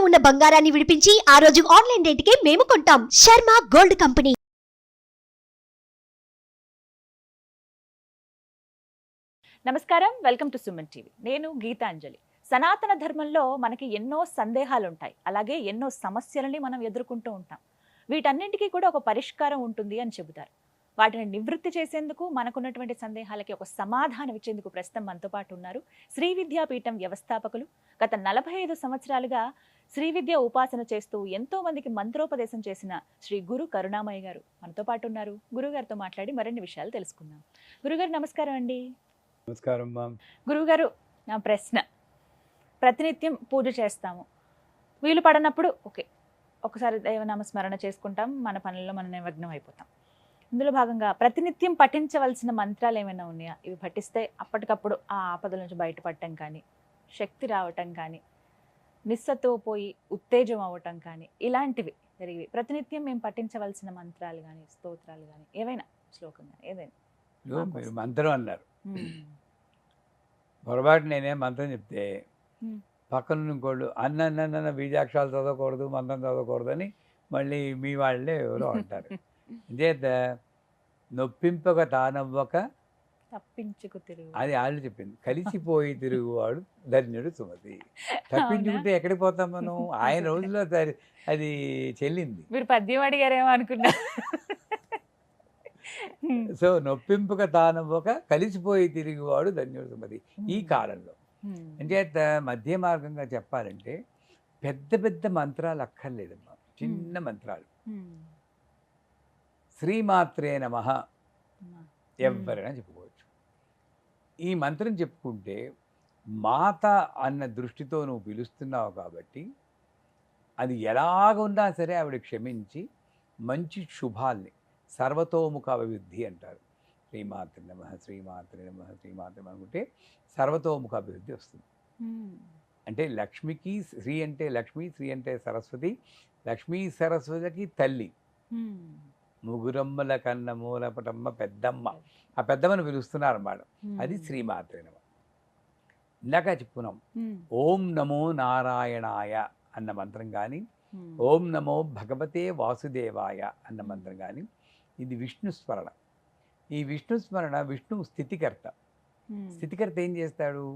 ఉన్న బంగారాన్ని విడిపించి ఆ రోజు ఆన్లైన్ రేటుకే మేము కొంటాం. Sharma gold company. నమస్కారం, వెల్కమ్ టు సుమన్ టీవీ. నేను గీతాంజలి. సనాతన ధర్మంలో మనకి ఎన్నో సందేహాలు ఉంటాయి, అలాగే ఎన్నో సమస్యలని మనం ఎదుర్కొంటూ ఉంటాం. వీటన్నింటికీ కూడా ఒక పరిష్కారం ఉంటుంది అని చెబుతారు. వాటిని నివృత్తి చేసేందుకు, మనకున్నటువంటి సందేహాలకి ఒక సమాధానం ఇచ్చేందుకు ప్రస్తుతం మనతో పాటు ఉన్నారు శ్రీ విద్యాపీఠం వ్యవస్థాపకులు. గత 45 సంవత్సరాలుగా శ్రీ విద్య ఉపాసన చేస్తూ ఎంతో మందికి మంత్రోపదేశం చేసిన శ్రీ గురు కరుణామయ్య గారు మనతో పాటు ఉన్నారు. గురుగారితో మాట్లాడి మరిన్ని విషయాలు తెలుసుకుందాం. గురుగారు నమస్కారం అండి. నమస్కారం. గురుగారు, నా ప్రశ్న, ప్రతినిత్యం పూజ చేస్తాము, వీలు పడనప్పుడు ఒకసారి దైవనామస్మరణ చేసుకుంటాం, మన పనుల్లో మనం నిమగ్నం అయిపోతాం. ఇందులో భాగంగా ప్రతినిత్యం పఠించవలసిన మంత్రాలు ఏమైనా ఉన్నాయా? ఇవి పఠిస్తే అప్పటికప్పుడు ఆ ఆపదల నుంచి బయటపడటం కానీ, శక్తి రావటం కానీ, నిస్సత్తువ పోయి ఉత్తేజం అవ్వటం కానీ, ఇలాంటివి జరిగి ప్రతినిత్యం మేము పఠించవలసిన మంత్రాలు కానీ, స్తోత్రాలు కానీ, ఏవైనా శ్లోకం కానీ ఏదైనా? మీరు మంత్రం అన్నారు, పొరపాటు నేనే మంత్రం చెప్తే పక్కన ఇంకోళ్ళు అన్న బీజాక్షరాలు చదవకూడదు, మంత్రం చదవకూడదు అని మళ్ళీ మీ వాళ్ళే ఎవరో అంటారు. చేత నొప్పింపక తానవ్వక తప్పించుకు తిరుగు, అది వాళ్ళు చెప్పింది. కలిసిపోయి తిరుగువాడు ధన్యుడు సుమతి. తప్పించుకుంటే ఎక్కడికి పోతాం మనం? ఆయన రోజుల్లో అది చెల్లింది. మీరు పద్యం అడిగారేమో అనుకున్నా. సో నొప్పింపక తానవ్వక కలిసిపోయి తిరిగివాడు ధన్యుడు సుమతి. ఈ కాలంలో అంచేత మధ్య మార్గంగా చెప్పాలంటే పెద్ద పెద్ద మంత్రాలు అక్కర్లేదమ్మా, చిన్న మంత్రాలు. శ్రీమాత్రే నమః ఎవరైనా చెప్పుకోవచ్చు. ఈ మంత్రం చెప్పుకుంటే మాత అన్న దృష్టితో నువ్వు పిలుస్తున్నావు కాబట్టి అది ఎలాగున్నా సరే ఆవిడ క్షమించి మంచి శుభాల్ని, సర్వతోముఖ అభివృద్ధి అంటారు. శ్రీమాత్రే నమః, శ్రీమాత్రే నమః, శ్రీమాత్రే అనుకుంటే సర్వతోముఖ అభివృద్ధి వస్తుంది. అంటే లక్ష్మికి, శ్రీ అంటే లక్ష్మి, శ్రీ అంటే సరస్వతి, లక్ష్మీ సరస్వతికి తల్లి. ముగురమ్మల కన్న మూలపటమ్మ పెద్దమ్మ, ఆ పెద్దమ్మను పిలుస్తున్నారు అన్నమాట. అది శ్రీమాత్రే నమః. ఇందాక చెప్పుకున్నాం ఓం నమో నారాయణాయ అన్న మంత్రం కానీ, ఓం నమో భగవతే వాసుదేవాయ అన్న మంత్రం కానీ, ఇది విష్ణు స్మరణ. ఈ విష్ణు స్మరణ విష్ణు స్థితికర్త. స్థితికర్త ఏం చేస్తాడు?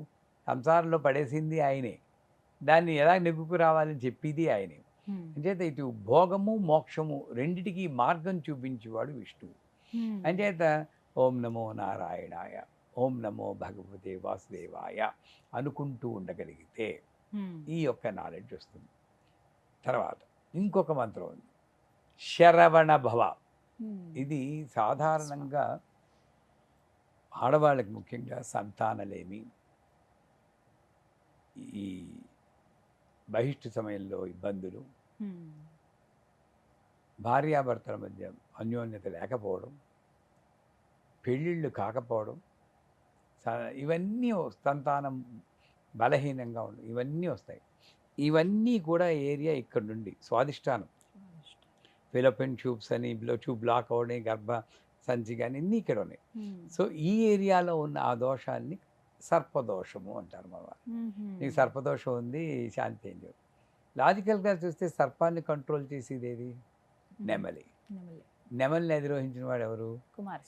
సంసారంలో పడేసింది ఆయనే, దాన్ని ఎలా నెగ్గుకు రావాలని చెప్పేది ఆయనే. అంచేత ఇటు భోగము మోక్షము రెండిటికి మార్గం చూపించేవాడు విష్ణువు. అంచేత ఓం నమో నారాయణాయ, ఓం నమో భగవతే వాసుదేవాయ అనుకుంటూ ఉండగలిగితే ఈ యొక్క నాలెడ్జ్ వస్తుంది. తర్వాత ఇంకొక మంత్రం ఉంది, శరవణ భవ. ఇది సాధారణంగా ఆడవాళ్ళకి ముఖ్యంగా సంతానలేమి, ఈ బహిష్టు సమయంలో ఇబ్బందులు, భార్యాభర్తల మధ్య అన్యోన్యత లేకపోవడం, పెళ్ళిళ్ళు కాకపోవడం, ఇవన్నీ సంతానం బలహీనంగా ఉండడం, ఇవన్నీ వస్తాయి. ఇవన్నీ కూడా ఏరియా ఇక్కడ నుండి స్వాదిష్టానం, ఫిలోపియన్ ట్యూబ్స్ అని, ట్యూబ్ బ్లాక్ అవడం, గర్భ సంచి కానీ ఇన్ని ఇక్కడ ఉన్నాయి. సో ఈ ఏరియాలో ఉన్న ఆ దోషాన్ని సర్పదోషము అంటారు. మన నీకు సర్పదోషం ఉంది, శాంతి ఏం చేయదు. లాజికల్గా చూస్తే సర్పాన్ని కంట్రోల్ చేసేది ఏది? నెమలి. నెమలిని అధిరోహించిన వాడు ఎవరు?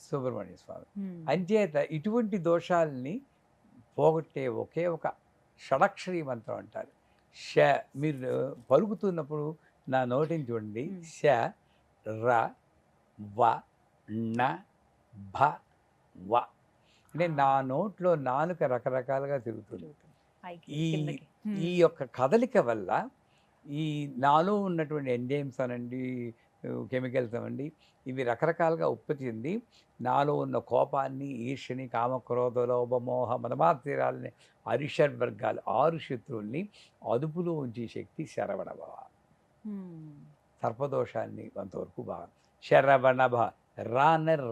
సుబ్రహ్మణ్య స్వామి. అంచేత ఇటువంటి దోషాలని పోగొట్టే ఒకే ఒక షడక్షరీ మంత్రం అంటారు. ష. మీరు పలుకుతున్నప్పుడు నా నోటిని చూడండి. ష, ర, వ, ణ, భ, వ. అంటే నా నోట్లో నాలుక రకరకాలుగా తిరుగుతుంది. ఈ యొక్క కదలిక వల్ల ఈ నాలో ఉన్నటువంటి ఎంజైమ్స్ అనండి, కెమికల్స్ అనండి, ఇవి రకరకాలుగా ఉత్పత్తి చెంది నాలో ఉన్న కోపాన్ని, ఈర్ష్యని, కామక్రోధ లోభమోహ మదమాత్సర్యాలని, అరిషడ్వర్గాలు 6 శత్రువుల్ని అదుపులో ఉంచే శక్తి శరవణభవ. సర్పదోషాన్ని కొంతవరకు బాగా శరవణభవ,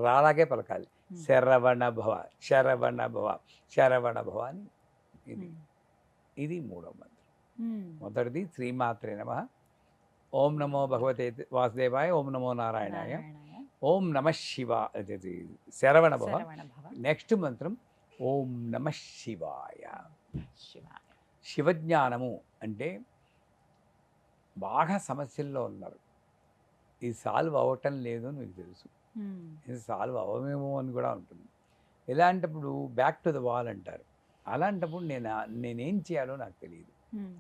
రాలాగే పలకాలి. శరవణభవ, శరవణభవ, శరవణభవ అని. ఇది మూడవ మంత్రం. మొదటిది శ్రీమాత్రే నమః, ఓం నమో భగవతే వాసుదేవాయ, ఓం నమో నారాయణాయ, ఓం నమ శివాయ, శరవణభవ. నెక్స్ట్ మంత్రం ఓం నమ శివాయ. శివజ్ఞానము అంటే బాగా సమస్యల్లో ఉన్నారు, ఇది సాల్వ్ అవ్వటం లేదు అని మీకు తెలుసు, ఉమ్, ఇది సాల్వ్ అవ్వమేమో అని కూడా ఉంటుంది. ఇలాంటప్పుడు బ్యాక్ టు ద వాల్ అంటారు. అలాంటప్పుడు నేనేం చేయాలో నాకు తెలియదు. ఉమ్,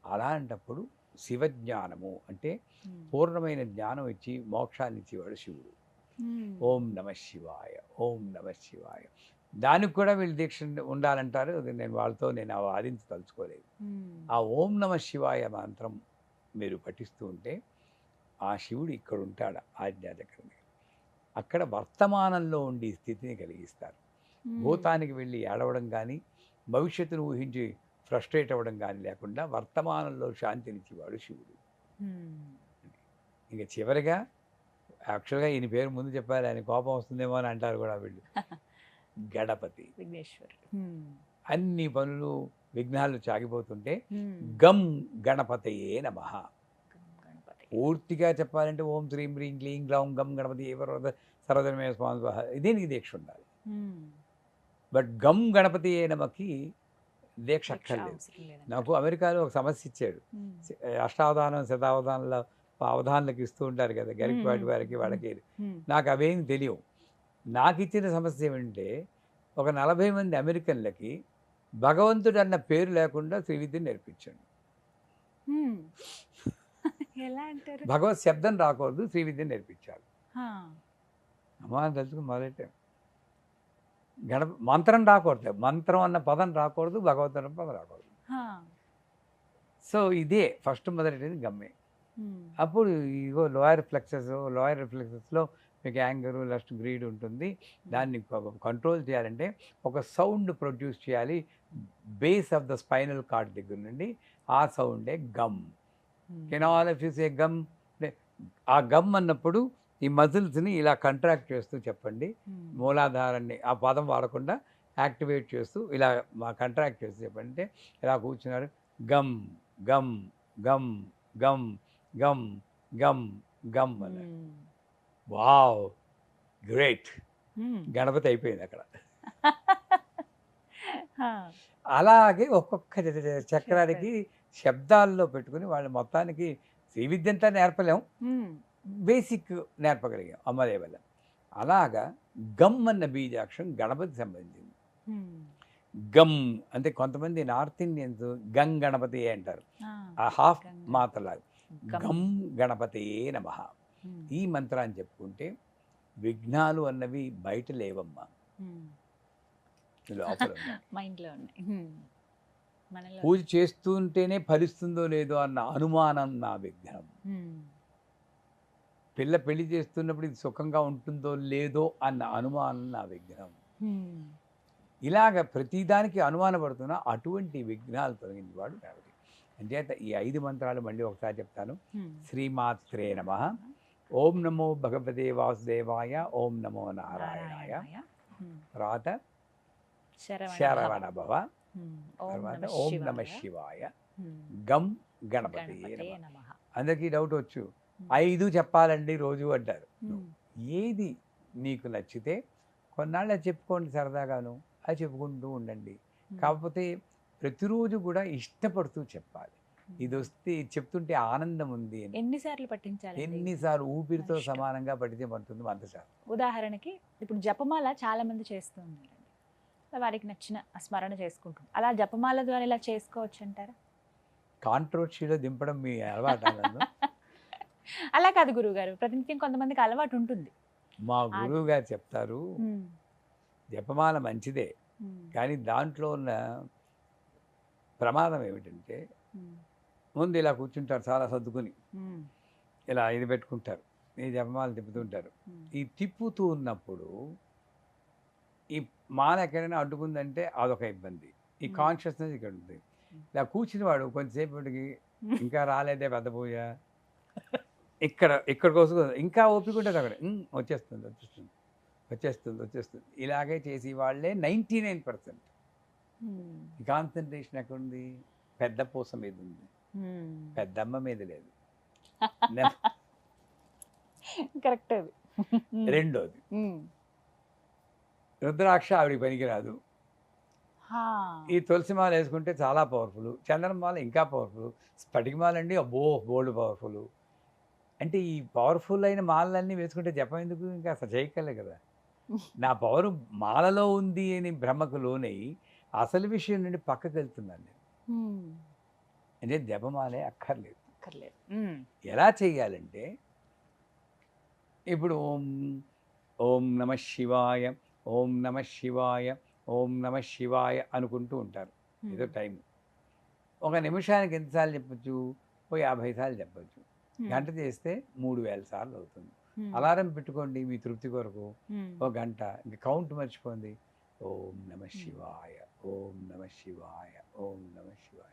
అలాంటప్పుడు శివజ్ఞానము అంటే ఉమ్, పూర్ణమైన జ్ఞానం ఇచ్చి మోక్షాన్ని ఇచ్చేవాడు శివుడు. ఉమ్, ఓం నమ శివాయ, ఓం నమ శివాయ. దానికి కూడా వీళ్ళు దీక్ష ఉండాలంటారు. అది నేను వాదించదలుచుకోలేదు. ఉమ్, ఆ ఓం నమ శివాయ మంత్రం మీరు పఠిస్తూ ఉంటే ఆ శివుడు ఇక్కడ ఉంటాడు ఆజ్ఞా దగ్గర. అక్కడ వర్తమానంలో ఉండి స్థితిని కలిగిస్తారు. ఉమ్, భూతానికి వెళ్ళి ఏడవడం కానీ భవిష్యత్తును ఊహించి ఫ్రస్ట్రేట్ అవ్వడం కానీ లేకుండా వర్తమానంలో శాంతినిచ్చేవాడు శివుడు. ఉమ్, ఇంకా చివరిగా యాక్చువల్గా ఈయన పేరు ముందు చెప్పాలి, ఆయన కోపం వస్తుందేమో అని అంటారు కూడా వీళ్ళు. గణపతి. విఘ్నేశ్వర్. ఉమ్, అన్ని పనులు విఘ్నాలు చాగిపోతుంటే ఉమ్, గం గణపతయే నమః. గణపతి. పూర్తిగా చెప్పాలంటే ఓం శ్రీం హ్రీం క్లీం గ్లౌం గం గణపతి సర్వధర్మే స్వామి స్వాహ, దీనికి దీక్ష ఉండాలి. ఉమ్, బట్ గం గణపతి నమకి దీక్ష దీక్ష అక్కర్లేదు. అవసరం లేదంటారు. నాకు అమెరికాలో ఒక సమస్య ఇచ్చాడు. ఉమ్, అష్టావధానం శతావధానంలో అవధానాలకు ఇస్తూ ఉంటారు కదా, గరికపాటి వారికి వాళ్ళకి. ఉమ్, నాకు అవేం తెలియవు. నాకు ఇచ్చిన సమస్య ఏమంటే ఒక 40 మంది అమెరికన్లకి భగవంతుడు అన్న పేరు లేకుండా శ్రీవిద్యను నేర్పించాడు. ఉమ్. ఎలా అంటారు? భగవత్ శబ్దం రాకూడదు, శ్రీవిద్యను నేర్పించాలి. ఆ, అమ్మా అని తెలుసుకుని మొదలెట్టాం. మంత్రం రాకూడదు, మంత్రం అన్న పదం రాకూడదు, భగవత్ అన్న పదం రాకూడదు. ఆ, సో ఇదే ఫస్ట్ మొదలెట్టేది గమ్మే. ఉమ్, అప్పుడు ఇగో లోయర్ రిఫ్లెక్సెస్లో మీకు యాంగరు లస్ట్ గ్రీడ్ ఉంటుంది. దాన్ని కంట్రోల్ చేయాలంటే ఒక సౌండ్ ప్రొడ్యూస్ చేయాలి base of the spinal cord దగ్గర నుండి. ఆ సౌండే gum. Um, can all of you say gum? ఆ గమ్ అన్నప్పుడు ఈ మజిల్స్ని ఇలా కంట్రాక్ట్ చేస్తూ చెప్పండి. ఉమ్, మూలాధారాన్ని ఆ పదం వాడకుండా యాక్టివేట్ చేస్తూ ఇలా కంట్రాక్ట్ చేస్తూ చెప్పండి. అంటే ఇలా కూర్చున్నారు, గమ్ గమ్ గమ్ గమ్ గమ్ గమ్ గమ్ అన్నారు. Um, wow, great, um. Ganapati అయిపోయింది అక్కడ. ఆ, అలాగే ఒక్కొక్క చక్రానికి శబ్దాల్లో పెట్టుకుని వాళ్ళు మొత్తానికి శ్రీ విద్య అంతా నేర్పలేం, ఉమ్, బేసిక్ నేర్పగలిగాం అమ్మదే వల్ల. అలాగా గమ్ అన్న బీజాక్షరం గణపతి సంబంధించింది. ఉమ్, గమ్ అంటే కొంతమంది నార్త్ ఇండియన్స్ గంగ్ గణపతి అంటారు, ఆ, ఆ హాఫ్ గంగ. మాత్రలాగా. గమ్. గమ్ గణపతియే నమః. ఉమ్, ఈ మంత్రాన్ని చెప్పుకుంటే విఘ్నాలు అన్నవి బయట లేవమ్మా, ఉమ్. లోపల ఉన్నాయి. మైండ్లో ఉన్నాయి. ఉమ్, మనలో. పూజ చేస్తుంటేనే ఫలిస్తుందో లేదో అన్న అనుమానం నా విఘ్నం. ఉమ్, పిల్ల పెళ్లి చేస్తున్నప్పుడు ఇది సుఖంగా ఉంటుందో లేదో అన్న అనుమానం నా విఘ్నం. ఉమ్, ఇలాగ ప్రతిదానికి అనుమానపడుతున్న అటువంటి విఘ్నాలు తొలగించేవాడు గణపతి. అంచేత ఈ 5 మంత్రాలు మళ్ళీ ఒకసారి చెప్తాను. ఉమ్. శ్రీమాత్రే నమః. ఓం నమో భగవతే వాసుదేవాయ, ఓం నమో నారాయణాయ. ఉమ్, తర్వాత శరవణ శరవణ భవ. ఉమ్, ఓం తర్వాత నమః ఓం నమ శివాయ. శివాయ. ఉమ్, గం గణపతి గణపతే నమః. నమః. అందరికీ డౌట్ వచ్చు, 5 చెప్పాలండి రోజు అంటారు. ఉమ్, ఏది నీకు నచ్చితే కొన్నాళ్ళు అది చెప్పుకోండి, సరదాగాను అది చెప్పుకుంటూ ఉండండి. ఉమ్, కాకపోతే ప్రతిరోజు కూడా ఇష్టపడుతూ చెప్పాలి. ఉమ్. ఇది వస్తే ఇది చెప్తుంటే ఆనందం ఉంది అని. ఎన్నిసార్లు పఠించాలి? ఎన్నిసార్లు ఊపిరితో ఇష్టం. సమానంగా పడితే పడుతుంది అంతసార్లు. ఉదాహరణకి ఇప్పుడు జపమాల చాలా మంది చేస్తూ ఉన్నారండి, అలా వారికి నచ్చిన స్మరణ చేసుకుంటాం. అలా జపమాల ద్వారా ఇలా చేసుకోవచ్చు అంటారా? కాంట్రోవర్సీలో దింపడం మీ అలవాటు నన్ను. అలా కాదు గురువుగారు, ప్రతినిత్యం కొంతమందికి అలవాటు ఉంటుంది. మా గురువు గారు చెప్తారు, ఉమ్, జపమాల మంచిదే, ఉమ్, కానీ దాంట్లో ఉన్న ప్రమాదం ఏమిటంటే ఉమ్, ముందు ఇలా కూర్చుంటారు చాలా సర్దుకుని, ఉమ్, ఇలా ఇది పెట్టుకుంటారు, ఈ జపమాల తిప్పుతుంటారు. ఉమ్, ఈ తిప్పుతూ ఉన్నప్పుడు ఈ మాల ఎక్కడైనా అడ్డుకుందంటే అదొక ఇబ్బంది. ఈ Hmm. కాన్షియస్నెస్ ఇక్కడ ఉంది. ఇలా కూర్చుని వాడు కొంతసేపటికి ఇంకా రాలేదే పెద్ద పూజ, ఇక్కడ కోసం ఇంకా ఓపిక ఉంటుంది అక్కడ, వచ్చేస్తుంది. ఇలాగే చేసి వాళ్ళే 99%. ఉమ్, ఈ కాన్సన్ట్రేషన్ ఎక్కడుంది? పెద్ద పూస మీద ఉంది, ఉమ్. పెద్దమ్మ మీద లేదు. కరెక్ట్ అది. రెండోది ఉమ్, రుద్రాక్ష ఆవిడికి పనికిరాదు. హా. ఈ తులసి మాల వేసుకుంటే చాలా పవర్ఫుల్, చందనమాల ఇంకా పవర్ఫుల్, స్ఫటికమాల అండి అబ్బో బోల్డ్ పవర్ఫుల్. అంటే ఈ పవర్ఫుల్ అయిన మాలలన్నీ వేసుకుంటే జపం ఎందుకు, ఇంకా అసలు చేయగలే కదా. నా పవర్ మాలలో ఉంది అని భ్రమకు లోనై అసలు విషయం నుండి పక్కకి వెళ్తున్నాను నేను. హ్మ్. అంటే జపమాలే అక్కర్లేదు. అక్కర్లేదు. ఎలా చేయాలంటే ఇప్పుడు ఓం ఓం నమ శివాయ, ఓం నమ శివాయ, ఓం నమ శివాయ అనుకుంటూ ఉంటారు. ఏదో టైం ఒక నిమిషానికి ఎన్నిసార్లు చెప్పచ్చు, ఓ 50 సార్లు చెప్పచ్చు. గంట చేస్తే 3000 సార్లు అవుతుంది. అలారం పెట్టుకోండి మీ తృప్తి కొరకు, ఓ గంట, ఇంక కౌంట్ మర్చిపోండి. ఓం నమ శివాయ, ఓం నమ శివాయ, ఓం నమ శివాయ.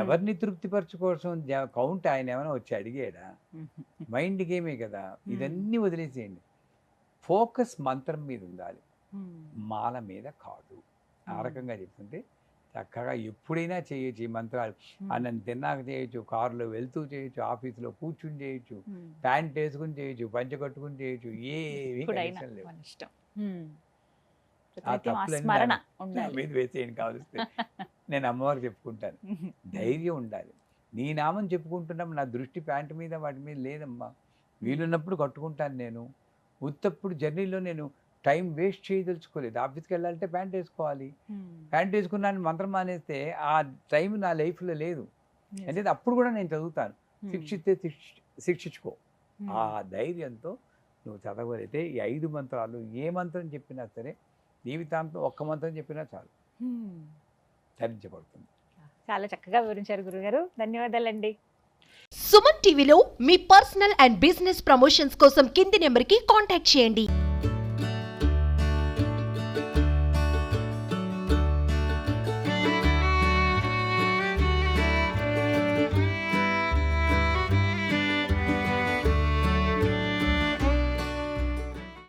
ఎవరిని తృప్తిపరచుకోసం కౌంట్ ఆయన ఏమైనా వచ్చి అడిగాడా? మైండ్ గేమే కదా. ఇదన్నీ వదిలేసేయండి. ఫోకస్ మంత్రం మీద ఉండాలి, మాల మీద కాదు. ఆ రకంగా చెప్తుంటే చక్కగా ఎప్పుడైనా చేయొచ్చు ఈ మంత్రాలు. అన్నం తిన్నాక చేయొచ్చు, కారులో వెళ్తూ చేయొచ్చు, ఆఫీసులో కూర్చుని చేయొచ్చు, ప్యాంట్ వేసుకుని చేయొచ్చు, పంచె కట్టుకుని చేయొచ్చు, ఏమీ కండిషన్ లేవు. ఆ తప్పులన్నీ నా మీద వేసేయండి కావలిస్తే. నేను అమ్మవారికి చెప్పుకుంటాను. ధైర్యం ఉండాలి. నీ నామం చెప్పుకుంటున్నప్పుడు నా దృష్టి ప్యాంటు మీద వాటి మీద లేదమ్మా. వీలున్నప్పుడు కట్టుకుంటాను నేను. ఉత్తప్పుడు జర్నీలో నేను టైం వేస్ట్ చేయదలుచుకోలేదు. ఆఫీస్కి వెళ్ళాలంటే ప్యాంట్ వేసుకోవాలి. ప్యాంట్ వేసుకున్నాను మంత్రం మానేస్తే ఆ టైం నా లైఫ్లో లేదు. అంటే అప్పుడు కూడా నేను చదువుతాను. శిక్షిస్తే శిక్షించుకో. ఆ ధైర్యంతో నువ్వు చదవగలిగితే ఈ 5 మంత్రాలు ఏ మంత్రం చెప్పినా సరే, జీవితాంతం ఒక్క మంత్రం చెప్పినా చాలు, ధరించబడుతుంది. చాలా చక్కగా వివరించారు గురుగారు. ధన్యవాదాలండి. సుమన్ టీవీలో మీ పర్సనల్ అండ్ బిజినెస్ ప్రమోషన్స్ కోసం కింది నెంబర్కి కాంటాక్ట్ చేయండి.